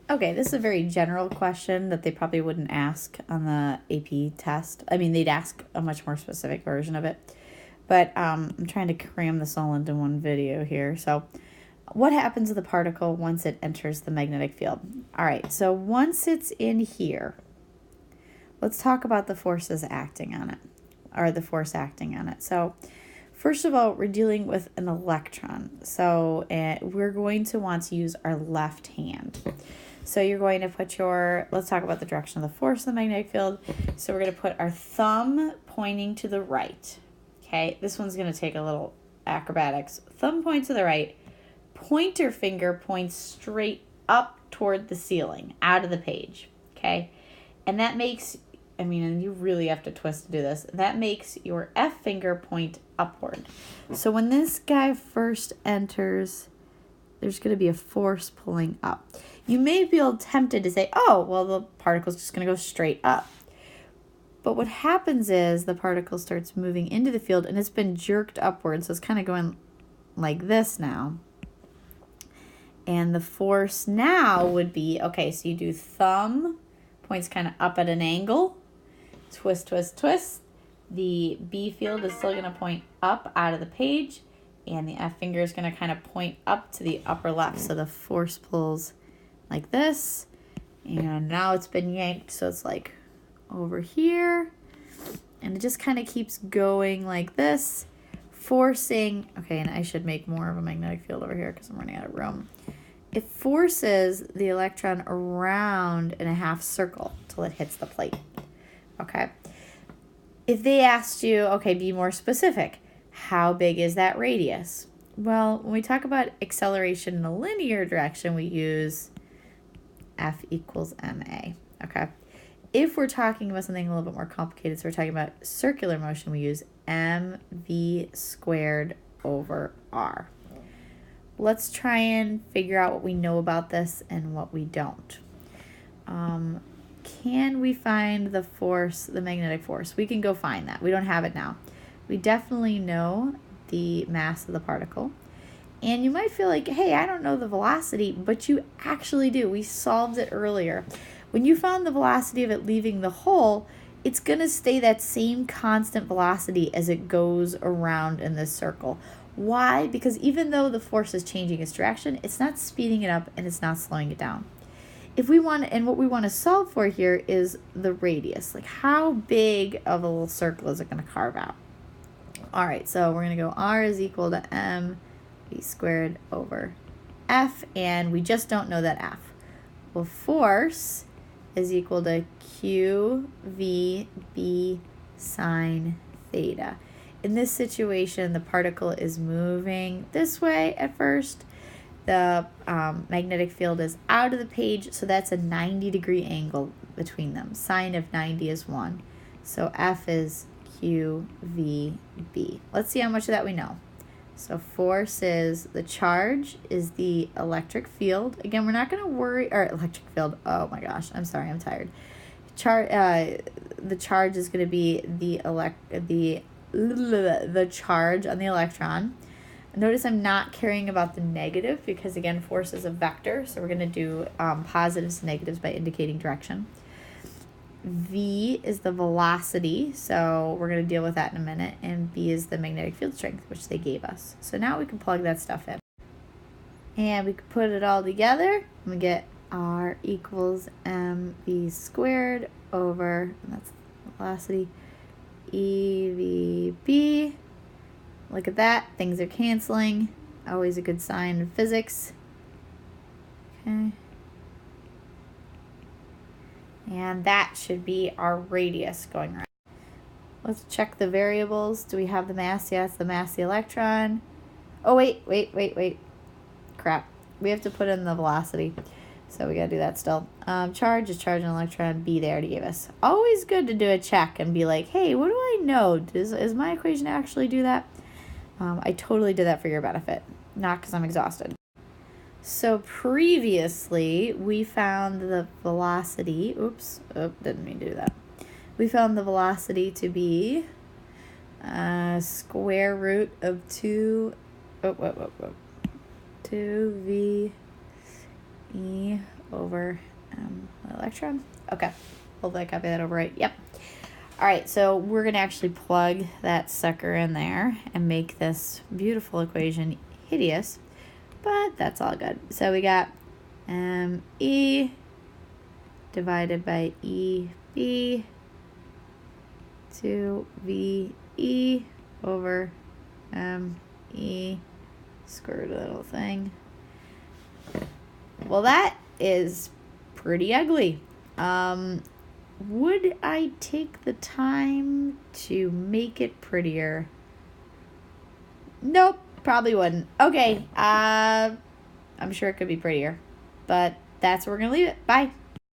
Okay, this is a very general question that they probably wouldn't ask on the AP test. I mean, they'd ask a much more specific version of it. But I'm trying to cram this all into one video here. So what happens to the particle once it enters the magnetic field? All right, so once it's in here, let's talk about the forces acting on it, or the force acting on it. So first of all, we're dealing with an electron. So we're going to want to use our left hand. So you're going to put let's talk about the direction of the force of the magnetic field. So we're going to put our thumb pointing to the right. Okay, this one's going to take a little acrobatics. Thumb points to the right. Pointer finger points straight up toward the ceiling, out of the page. Okay, and that makes, and you really have to twist to do this. That makes your F finger point upward. So when this guy first enters, there's going to be a force pulling up. You may feel tempted to say, oh, well, the particle's just going to go straight up. But what happens is the particle starts moving into the field and it's been jerked upward. So it's kind of going like this now. And the force now would be, okay, so you do thumb, points kind of up at an angle, twist, twist, twist. The B field is still going to point up out of the page. And the F finger is going to kind of point up to the upper left. So the force pulls like this. And now it's been yanked. So it's like over here. And it just kind of keeps going like this. Forcing. Okay, and I should make more of a magnetic field over here because I'm running out of room. It forces the electron around in a half circle till it hits the plate. Okay. If they asked you, okay, be more specific. How big is that radius? Well, when we talk about acceleration in a linear direction, we use F equals ma. Okay. If we're talking about something a little bit more complicated, so we're talking about circular motion, we use mv squared over r. Let's try and figure out what we know about this and what we don't. Can we find the force, the magnetic force? We can go find that. We don't have it now. We definitely know the mass of the particle. And you might feel like, hey, I don't know the velocity, but you actually do. We solved it earlier. When you found the velocity of it leaving the hole, it's going to stay that same constant velocity as it goes around in this circle. Why? Because even though the force is changing its direction, it's not speeding it up and it's not slowing it down. If we want, and what we want to solve for here is the radius. Like how big of a little circle is it going to carve out? All right, so we're going to go R is equal to mv squared over F, and we just don't know that F. Well, force is equal to QVB sine theta. In this situation, the particle is moving this way at first. The magnetic field is out of the page, so that's a 90-degree angle between them. Sine of 90 is 1. So F is QVB. Let's see how much of that we know. So force is the charge is the electric field. Again, we're not going to worry, or electric field. Oh my gosh, I'm sorry, I'm tired. The charge is going to be the charge on the electron. Notice I'm not caring about the negative because, again, force is a vector. So we're going to do positives and negatives by indicating direction. V is the velocity. So we're going to deal with that in a minute. And B is the magnetic field strength, which they gave us. So now we can plug that stuff in. And we can put it all together. And we get R equals mv squared over, and that's velocity, EVB. Look at that. Things are canceling. Always a good sign in physics. Okay. And that should be our radius going around. Let's check the variables. Do we have the mass? Yes, the mass of the electron. Oh, wait. Crap. We have to put in the velocity. So we got to do that still. Charge is charge and electron. B they already gave us. Always good to do a check and be like, hey, what do I know? Is my equation actually do that? I totally did that for your benefit, not because I'm exhausted. So previously, we found the velocity. Oops, didn't mean to do that. We found the velocity to be square root of 2v over electron. Okay, hopefully I copy that over right. Yep. All right, so we're going to actually plug that sucker in there and make this beautiful equation hideous, but that's all good. So we got E divided by EB to VE over E square root of the little thing. Well, that is pretty ugly. Would I take the time to make it prettier? Nope, probably wouldn't. Okay, I'm sure it could be prettier, but that's where we're gonna leave it. Bye.